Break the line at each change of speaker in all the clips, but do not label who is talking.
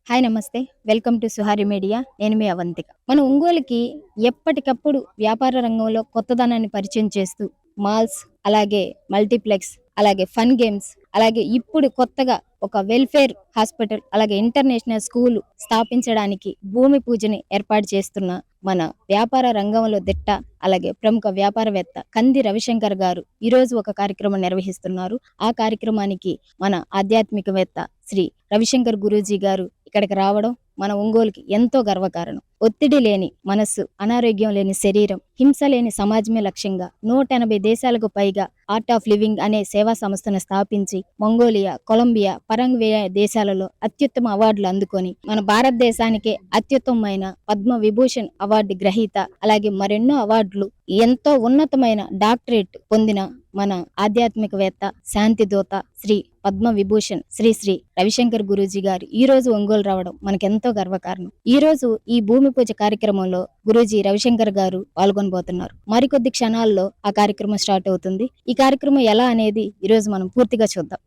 Hi నమస్తే. Welcome to Suhari media. నేను మీ అవంతిక. మన ఒంగోలుకి ఎప్పటికప్పుడు వ్యాపార రంగంలో కొత్తదనాన్ని పరిచయం చేస్తూ మాల్స్, అలాగే మల్టీప్లెక్స్, అలాగే ఫన్ గేమ్స్, అలాగే ఇప్పుడు కొత్తగా ఒక వెల్ఫేర్ హాస్పిటల్, అలాగే ఇంటర్నేషనల్ స్కూల్ స్థాపించడానికి భూమి పూజని ఏర్పాటు చేస్తున్న మన వ్యాపార రంగంలో దిట్ట, అలాగే ప్రముఖ వ్యాపారవేత్త కంది రవిశంకర్ గారు ఈరోజు ఒక కార్యక్రమం నిర్వహిస్తున్నారు. ఆ కార్యక్రమానికి మన ఆధ్యాత్మికవేత్త శ్రీ రవిశంకర్ గురూజీ గారు ఇక్కడికి రావడం మన ఒంగోలుకి ఎంతో గర్వకారణం. ఒత్తిడి లేని మనస్సు, అనారోగ్యం లేని శరీరం, హింస లేని సమాజమే లక్ష్యంగా 180 దేశాలకు పైగా ఆర్ట్ ఆఫ్ లివింగ్ అనే సేవా సంస్థను స్థాపించి మంగోలియా, కొలంబియా, పరంగ్వే దేశాలలో అత్యుత్తమ అవార్డులు అందుకొని మన భారతదేశానికే అత్యుత్తమమైన పద్మ విభూషణ్ అవార్డు గ్రహీత, అలాగే మరెన్నో అవార్డులు, ఎంతో ఉన్నతమైన డాక్టరేట్ పొందిన మన ఆధ్యాత్మికవేత్త, శాంతి దూత శ్రీ పద్మ విభూషణ్ శ్రీ శ్రీ రవిశంకర్ గురూజీ గారు ఈ రోజు ఒంగోలు రావడం మనకెంతో గర్వకారణం. ఈ రోజు ఈ భూమి పూజ కార్యక్రమంలో గురూజీ రవిశంకర్ గారు పాల్గొనబోతున్నారు. మరికొద్ది క్షణాల్లో ఆ కార్యక్రమం స్టార్ట్ అవుతుంది. ఈ కార్యక్రమం ఎలా అనేది ఈ రోజు మనం పూర్తిగా చూద్దాం.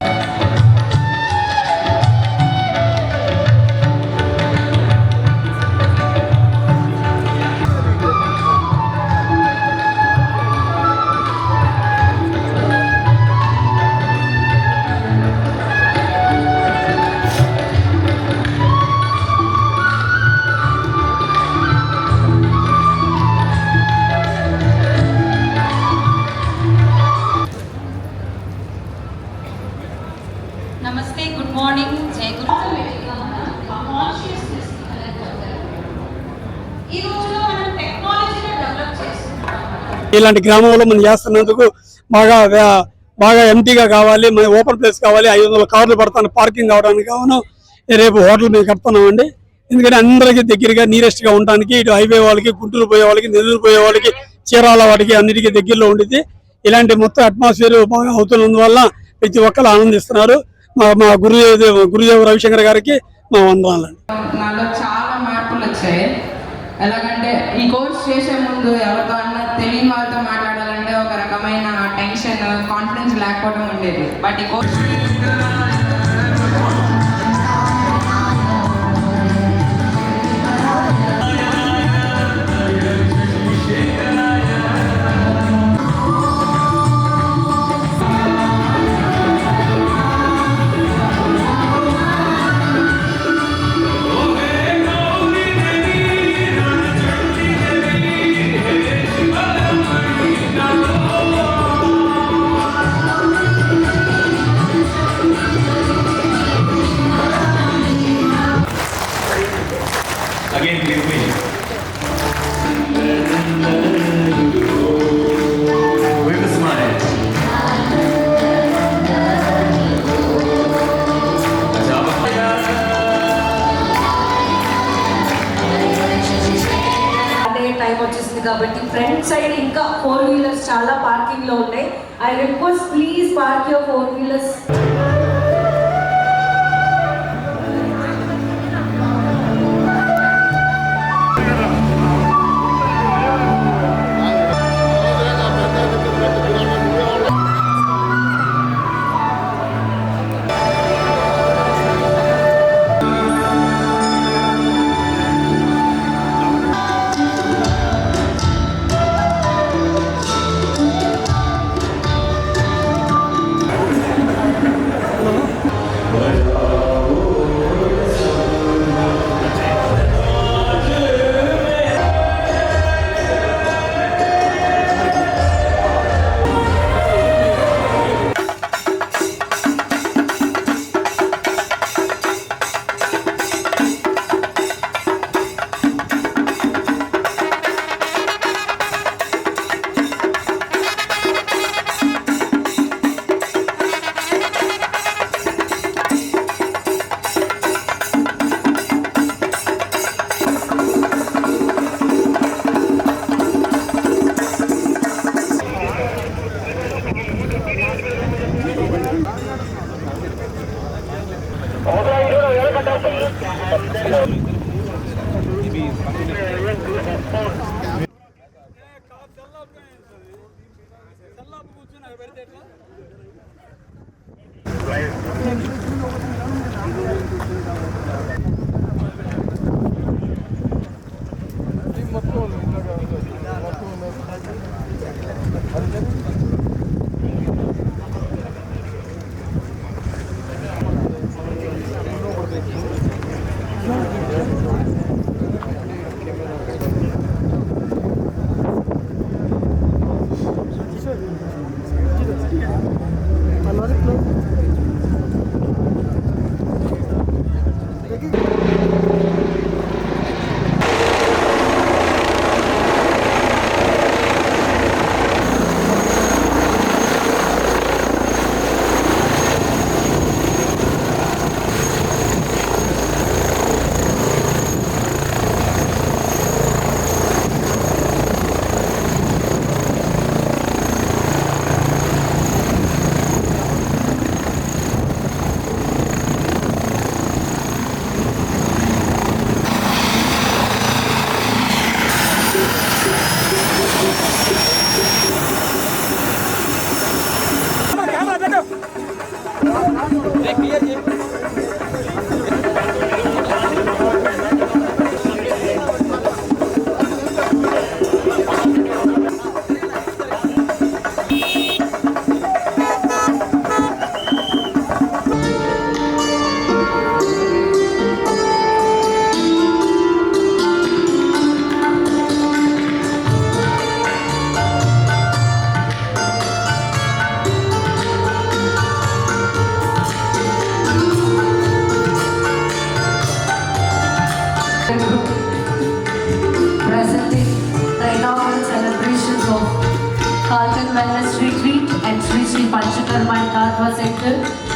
నమస్తే, గుడ్ మార్నింగ్, జై గురు. ఈ రోజులో మనం టెక్నాలజీని డెవలప్ చేస్తున్నాం.
ఇలాంటి గ్రామంలో మనం చేస్తున్నందుకు బాగా ఎంటీగా కావాలి, మన ఓపెన్ ప్లేస్ కావాలి. 500 కార్లు పడతాను పార్కింగ్ అవడానికి కావును. రేపు హోటల్ మేము కడుతున్నామండి. ఎందుకంటే అందరికీ దగ్గరగా నీరెస్ట్ గా ఉండడానికి, ఇటు హైవే వాళ్ళకి, గుంటూరు పోయే వాళ్ళకి, నెల్లూరు పోయే వాళ్ళకి, చీరాల వాటికి అన్నిటికీ దగ్గరలో ఉండేది. ఇలాంటి మొత్తం అట్మాస్ఫియర్ బాగా అవుతున్నందువల్ల ప్రతి ఒక్కరు ఆనందిస్తున్నారు. మా గురుదేవ్ రవిశంకర్ గారికి మా వందనాలండి.
నాలో చాలా మార్పులు వచ్చాయి. ఎలాగంటే ఈ కోర్స్ చేసే ముందు ఎవరితో అన్నా తెలియని వాళ్ళతో మాట్లాడాలంటే ఒక రకమైన టెన్షన్, కాన్ఫిడెన్స్ లేకపోవడం ఉండేది. బట్ ఈ course
Again, with me. With a smile.
అదే టైం వచ్చేసింది కాబట్టి ఫ్రంట్ సైడ్ ఇంకా 4 వీలర్స్ చాలా పార్కింగ్ లో ఉన్నాయి. I request please park your 4 wheelers. Presenting the inaugural celebrations of Carlton Wellness Retreat and Sri Sri Panchakarma and Tattva Center.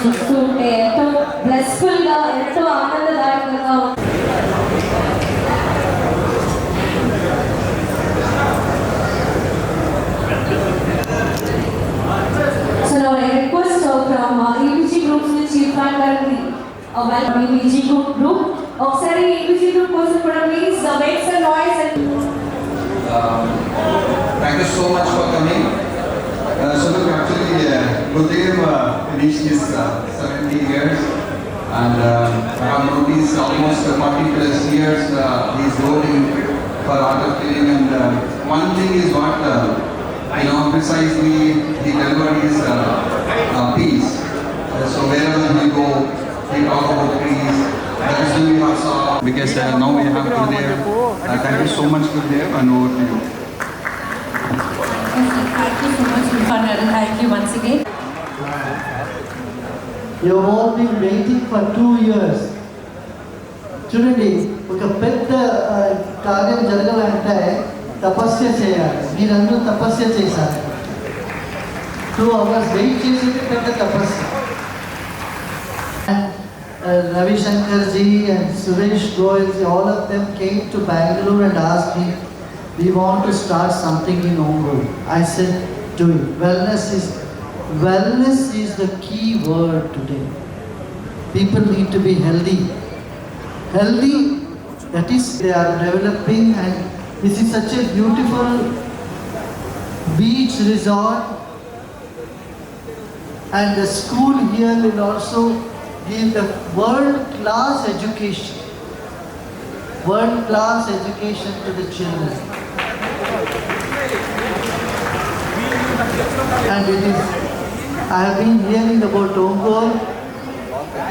చూస్తూ ఉంటే ఎంతో బ్లెస్ఫుల్ గా ఎంతో ఆనందదాయకంగా సో నా రిక్వెస్ట్ ఫ్రమ్ ఈబీజీ గ్రూప్స్ నుంచి ఇర్ఫాన్ గారికి వెల్కమ్ ఈబీజీ గ్రూప్ ఒకసారి ఈబీజీ గ్రూప్ కోసం కూడా please make some noise
Thank you so much for coming. So look, actually, Gurudev finished his 70 years, and I have noticed almost 40 plus years he's working for art of living. And one thing is what precisely he delivered is peace. So wherever he go, he talk about peace. That is why we have saw, because now we have Gurudev. Thank you so much, Gurudev, and over to you.
Thank you so much, Infant. Thank you once again.
You have all been waiting for 2 years. చూడండి ఒక పెద్ద కార్యం జరగాలంటే తపస్య చేయాలి. మీరందరూ తపస్య చేశారు. 2 hours wait చేసేది పెద్ద తపస్య. Ravi Shankar ji and Suresh Goyal ji, all of them came to Bangalore and asked me, we want to start something in Ongole. I said, do it. Wellness is the key word today. People need to be healthy. Healthy, that is, they are developing, and this is such a beautiful beach resort, and the school here will also give the world-class education to the children. And it is, I have been hearing about Ongole.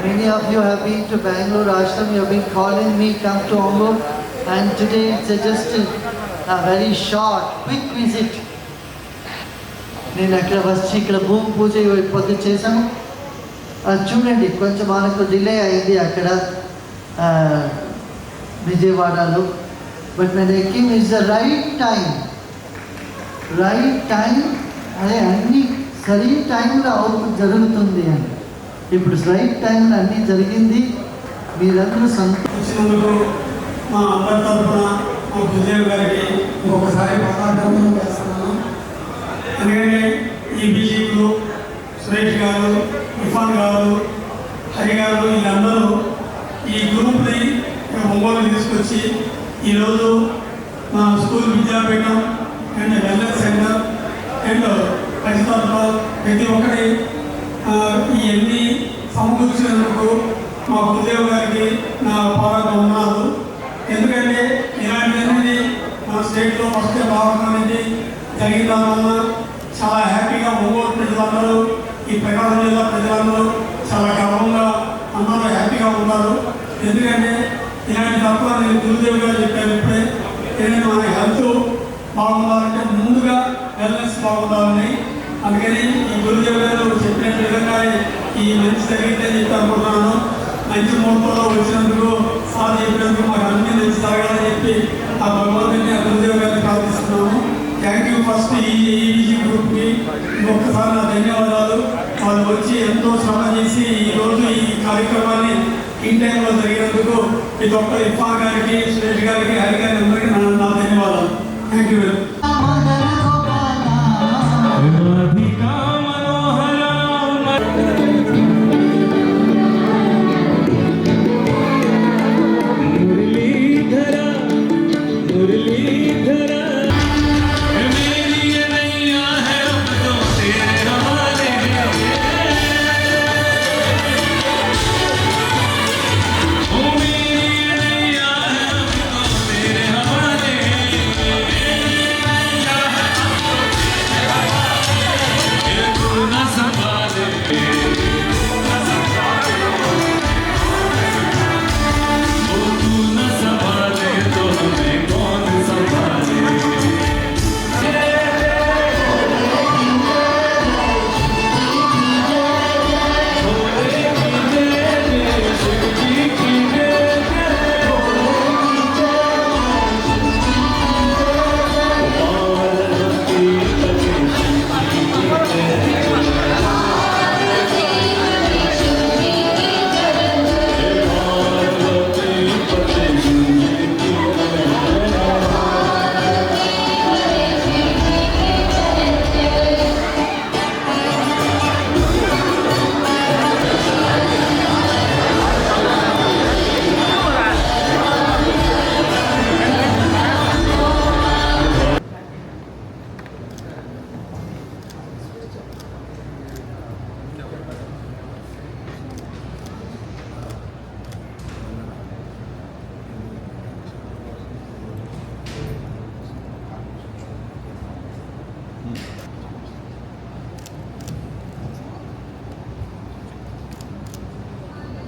Many of you have been to Bangalore Ashram, you have been calling me, come to Ongole, and today it's just a very short, quick visit. నేను అక్కడ వచ్చి ఇక్కడ భూమి పూజ పొద్దు చేశాను. చూడండి కొంచెం మనకు డిలే అయింది అక్కడ విజయవాడలో. But when I came, it's the right time. అదే అన్ని సరి టైంలో జరుగుతుంది అని. ఇప్పుడు రైట్ టైంలో అన్నీ జరిగింది. మీరందరూ
వచ్చినందుకు మా అందరి తరఫున మా గురుదేవ్ గారికి ఇంకొకసారి పదార్థం చేస్తున్నాను. ఎందుకంటే ఈ బీజీ గ్రూప్, సురేష్ గారు, ఇర్ఫాన్ గారు, హరి గారు, వీళ్ళందరూ ఈ గ్రూప్ని ఒంగోలు తీసుకొచ్చి ఈరోజు మా school Vidyapeetham and wellness centre and ప్రతి ఒక్కరి ఇవన్నీ సమకూర్చినందుకు మా గురుదేవ్ గారికి నా పాదాలు. ఎందుకంటే ఇలాంటివన్నీ మన స్టేట్లో ఫస్ట్ రావడం అనేది జరిగిన దానివల్ల చాలా హ్యాపీగా ఒంగోలు ప్రజలందరూ, ఈ ప్రకాశం జిల్లా ప్రజలందరూ చాలా గర్వంగా అందరూ హ్యాపీగా ఉన్నారు. ఎందుకంటే ఇలాంటి తత్వాన్ని గురుదేవ్ గారు చెప్పారు. ఇప్పుడే ఏదైనా మన హెల్త్ బాగుండాలంటే ముందుగా వెల్నెస్ బాగుండాలని. అందుకని ఈ గురుదేవ్ గారు చెప్పిన విధంగా ఈ మంచి జరిగితే చెప్పి అనుకుంటున్నాను. మంచి ముహూర్తంలో వచ్చినందుకు, సార్ చెప్పినందుకు మాకు అన్ని మంచి జరగాలని చెప్పి ఆ భగవంతుని ఆ గురుదేవ్ గారిని ప్రార్థిస్తున్నాము. Thank you. ఫస్ట్ ఈ ఈబీజీ గ్రూప్కి ఒక్కసారి నా ధన్యవాదాలు. వాళ్ళు వచ్చి ఎంతో శ్రమ చేసి ఈరోజు ఈ కార్యక్రమాన్ని ఈ టైంలో జరిగినందుకు ఈ డాక్టర్ ఇర్ఫాన్ గారికి, సురేష్ గారికి, హరి గారికి అందరికీ నా ధన్యవాదాలు. Thank you.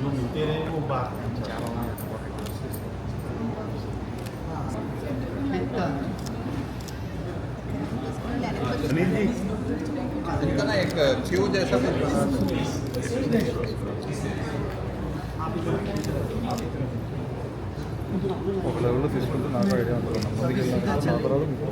Yung teरे ko ba
इनका ना एक क्यू जैसा कुछ बना
ఒక లెవెల్లో తీసుకుంటే నాకు ఐడియా ఉంటుంది ముందుకు వెళ్ళినాక ఆ తర్వాత మీకు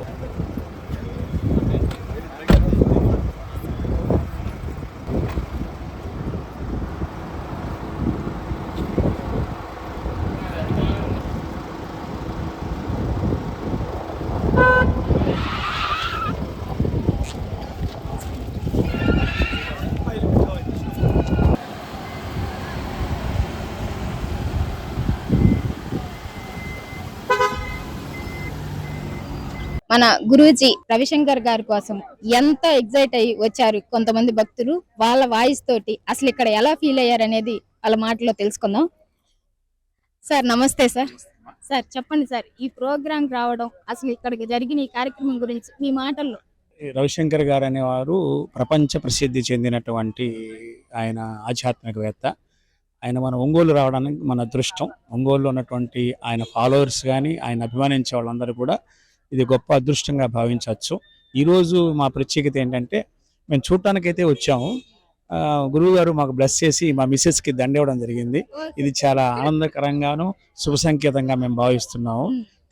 మన గురూజీ రవిశంకర్ గారి కోసం ఎంత ఎగ్జైట్ అయ్యి వచ్చారు కొంతమంది భక్తులు, వాళ్ళ వాయిస్ తోటి అసలు ఇక్కడ ఎలా ఫీల్ అయ్యారు అనేది వాళ్ళ మాటలో తెలుసుకుందాం. సార్ నమస్తే సార్. సార్ చెప్పండి సార్, ఈ ప్రోగ్రామ్ రావడం అసలు ఇక్కడికి జరిగిన ఈ కార్యక్రమం గురించి మీ మాటల్లో.
రవిశంకర్ గారు అనేవారు ప్రపంచ ప్రసిద్ధి చెందినటువంటి ఆయన ఆధ్యాత్మికవేత్త. ఆయన మన ఒంగోలు రావడానికి మన అదృష్టం. ఒంగోలులో ఉన్నటువంటి ఆయన ఫాలోవర్స్ కానీ ఆయన అభిమానించే వాళ్ళందరూ కూడా ఇది గొప్ప అదృష్టంగా భావించవచ్చు. ఈరోజు మా ప్రత్యేకత ఏంటంటే మేము చూడటానికైతే వచ్చాము, గురువు గారు మాకు బ్లెస్ చేసి మా మిస్సెస్కి దండ ఇవ్వడం జరిగింది. ఇది చాలా ఆనందకరంగాను శుభ సంకేతంగా మేము భావిస్తున్నాము.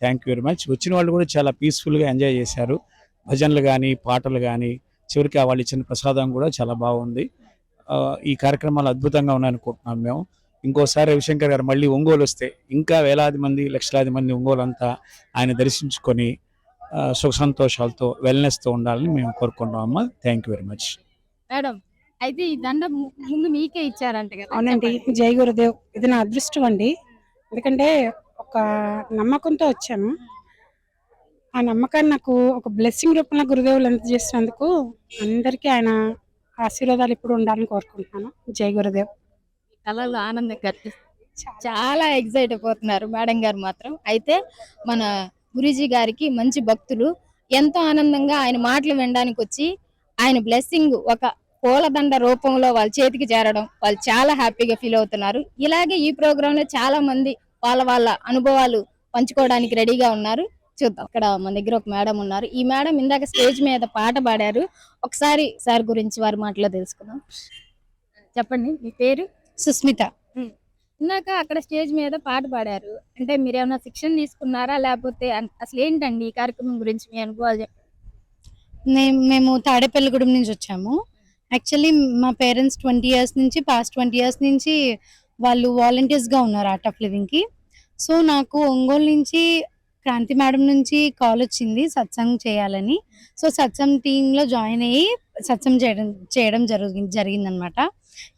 Thank you very much. వచ్చిన వాళ్ళు కూడా చాలా పీస్ఫుల్గా ఎంజాయ్ చేశారు. భజనలు కానీ పాటలు కానీ చివరికి వాళ్ళు ఇచ్చిన ప్రసాదం కూడా చాలా బాగుంది. ఈ కార్యక్రమాలు అద్భుతంగా ఉన్నాయనుకుంటున్నాం మేము. ఇంకోసారి రవిశంకర్ గారు మళ్ళీ ఒంగోలు వస్తే ఇంకా వేలాది మంది లక్షలాది మంది ఒంగోలు అంతా ఆయన దర్శించుకొని సుఖ సంతోషాలతో వెల్నెస్తో ఉండాలని మేము కోరుకుంటాం అమ్మ. Thank you very much.
Madam అయితే ఈ దండ ముందు మీకే ఇచ్చారంట కదా?
అవునండి, జై గురుదేవ్. ఇది నా అదృష్టం అండి. ఎందుకంటే ఒక నమ్మకంతో వచ్చాను. ఆ నమ్మకాన్ని నాకు ఒక బ్లెస్సింగ్ రూపంలో గురుదేవులు ఎంత చేసినందుకు అందరికీ ఆయన ఆశీర్వాదాలు ఇప్పుడు ఉండాలని కోరుకుంటున్నాను. జై గురుదేవ్.
కళలో ఆనందం కనిపిస్తుంది. చాలా ఎగ్జైట్ అయిపోతున్నారు మేడం గారు మాత్రం. అయితే మన గురూజీ గారికి మంచి భక్తులు ఎంతో ఆనందంగా ఆయన మాటలు వినడానికి వచ్చి ఆయన బ్లెస్సింగ్ ఒక పూలదండ రూపంలో వాళ్ళ చేతికి చేరడం వాళ్ళు చాలా హ్యాపీగా ఫీల్ అవుతున్నారు. ఇలాగే ఈ ప్రోగ్రామ్ లో చాలా మంది వాళ్ళ అనుభవాలు పంచుకోవడానికి రెడీగా ఉన్నారు. చూద్దాం. ఇక్కడ మన దగ్గర ఒక మేడం ఉన్నారు. ఈ మేడం ఇందాక స్టేజ్ మీద పాట పాడారు. ఒకసారి సార్ గురించి వారి మాటలో తెలుసుకుందాం. చెప్పండి మీ పేరు?
సుస్మిత.
ఇందాక అక్కడ స్టేజ్ మీద పాట పాడారు అంటే మీరు ఏమైనా శిక్షణ తీసుకున్నారా లేకపోతే అసలు ఏంటండి ఈ కార్యక్రమం గురించి మీ అనుభవాలు చెప్పండి.
మేము తాడేపల్లిగూడెం నుంచి వచ్చాము. యాక్చువల్లీ మా పేరెంట్స్ 20 years నుంచి పాస్ట్ 20 years నుంచి వాళ్ళు వాలంటీర్స్ గా ఉన్నారు ఆర్ట్ ఆఫ్ లివింగ్ కి. సో నాకు ఒంగోలు నుంచి క్రాంతి మేడం నుంచి కాల్ వచ్చింది సత్సంగ్ చేయాలని. సో సత్సంగ్ టీమ్ లో జాయిన్ అయ్యి సత్సంగ్ చేయడం జరిగిందనమాట.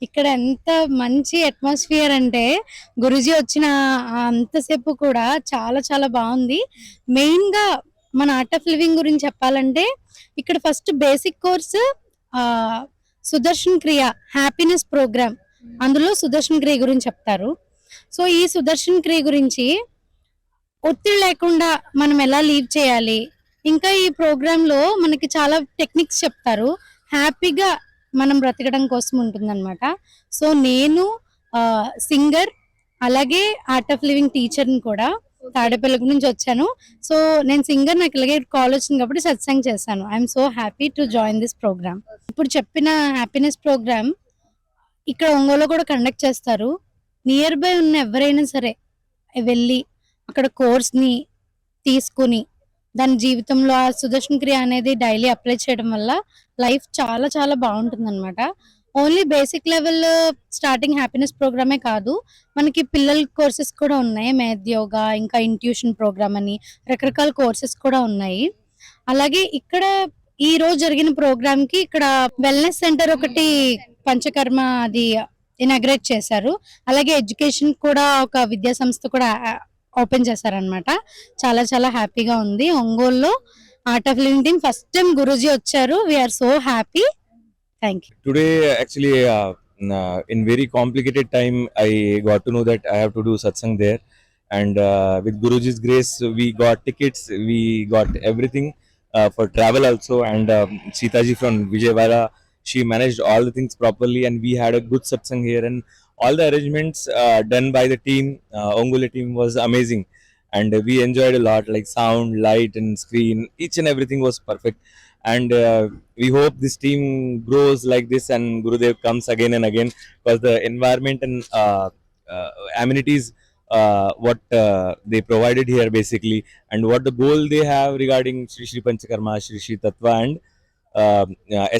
ఇక్కడ ఎంత మంచి అట్మాస్ఫియర్ అంటే గురూజీ వచ్చిన అంతసేపు కూడా చాలా చాలా బాగుంది. మెయిన్ గా మన ఆర్ట్ ఆఫ్ లివింగ్ గురించి చెప్పాలంటే ఇక్కడ ఫస్ట్ బేసిక్ కోర్స్ సుదర్శన్ క్రియ హ్యాపీనెస్ ప్రోగ్రామ్, అందులో సుదర్శన్ క్రియ గురించి చెప్తారు. సో ఈ సుదర్శన్ క్రియ గురించి ఒత్తిడి లేకుండా మనం ఎలా లీవ్ చేయాలి, ఇంకా ఈ ప్రోగ్రామ్ లో మనకి చాలా టెక్నిక్స్ చెప్తారు. హ్యాపీగా మనం బ్రతకడం కోసం ఉంటుందన్నమాట. సో నేను సింగర్ అలాగే ఆర్ట్ ఆఫ్ లివింగ్ టీచర్ని కూడా. తాడేపల్లి నుంచి వచ్చాను. సో నేను సింగర్, నాకు ఇలాగే కాల్ వచ్చింది కాబట్టి సత్సంగ్ చేశాను. I'm so happy to join this program. ఇప్పుడు చెప్పిన హ్యాపీనెస్ ప్రోగ్రామ్ ఇక్కడ ఒంగోలు కూడా కండక్ట్ చేస్తారు. నియర్ బై ఉన్న ఎవరైనా సరే వెళ్ళి అక్కడ కోర్స్ ని తీసుకుని దాని జీవితంలో ఆ సుదర్శన్ క్రియ అనేది డైలీ అప్లై చేయడం వల్ల లైఫ్ చాలా చాలా బాగుంటుంది అనమాట. Only basic level starting happiness ప్రోగ్రామే కాదు, మనకి పిల్లల కోర్సెస్ కూడా ఉన్నాయి. మేధ్ యోగా, ఇంకా ఇంట్యూషన్ ప్రోగ్రామ్ అని రకరకాల కోర్సెస్ కూడా ఉన్నాయి. అలాగే ఇక్కడ ఈ రోజు జరిగిన ప్రోగ్రామ్ కి ఇక్కడ వెల్నెస్ సెంటర్ ఒకటి పంచకర్మ అది ఇనాగ్రేట్ చేశారు. అలాగే ఎడ్యుకేషన్ కూడా ఒక విద్యా సంస్థ కూడా ఓపెన్ చేశారనమాట. చాలా చాలా హ్యాపీగా ఉంది. ఒంగోలులో art of living team first time Guruji వచ్చారు. We're so happy. Thank you.
Today, actually, in very complicated time, I got to know that I have to do satsang there, and with Guruji's grace, we got tickets, we got everything for travel also, and Sitaji from Vijayawada, she managed all the things properly, and we had a good satsang here, and all the arrangements done by the team, Ongole team, was amazing, and we enjoyed a lot. Like sound, light, and screen, each and everything was perfect. And we hope this team grows like this, and Gurudev comes again and again, because the environment and amenities what they provided here basically, and what the goal they have regarding Shri Shri Panchakarma, Shri Shri Tattva, and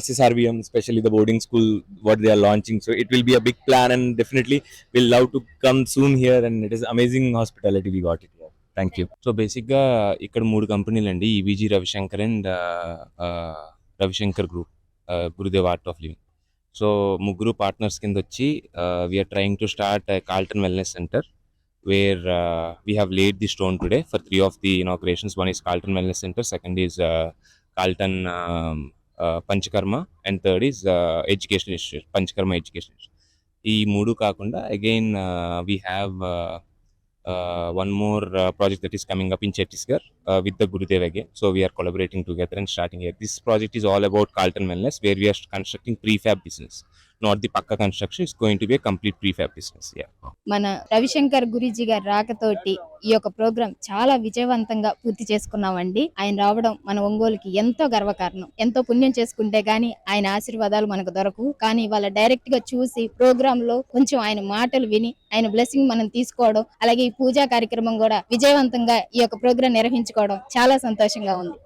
SSRVM, especially the boarding school, what they are launching. So it will be a big plan, and definitely we'll love to come soon here, and it is amazing hospitality we got it here. Thank you.
So బేసిక్గా ఇక్కడ 3 కంపెనీలు అండి, EVG, Ravishankar and Ravishankar group, Gurudev art of living. So ముగ్గురు partners కింద వచ్చి we're trying to start Calton wellness centre, where we have laid the stone today for 3 of the inaugurations. One is Carlton Wellness Center, second is Carlton Panchakarma, and third is Education Institute, Panchakarma Education Institute. ఈ 3 కాకుండా again we have one more project that is coming up in Chhattisgarh with the Gurudev again. So we are collaborating together and starting here. This project is all about Carlton Wellness, where we are constructing prefab business, not the Pakka construction. It's going to be a complete prefab business. Yeah.
మన రవిశంకర్ గురూజీ గారి రాకతోటి ఈ యొక్క programme చాలా విజయవంతంగా పూర్తి చేసుకున్నామండి. ఆయన రావడం మన ఒంగోలుకి ఎంతో గర్వకారణం. ఎంతో పుణ్యం చేసుకుంటే గానీ ఆయన ఆశీర్వాదాలు మనకు దొరకవు. కానీ వాళ్ళ డైరెక్ట్ గా చూసి ప్రోగ్రామ్ లో కొంచెం ఆయన మాటలు విని ఆయన బ్లెస్సింగ్ మనం తీసుకోవడం, అలాగే ఈ పూజా కార్యక్రమం కూడా విజయవంతంగా ఈ యొక్క ప్రోగ్రాం నిర్వహించుకోవడం చాలా సంతోషంగా ఉంది.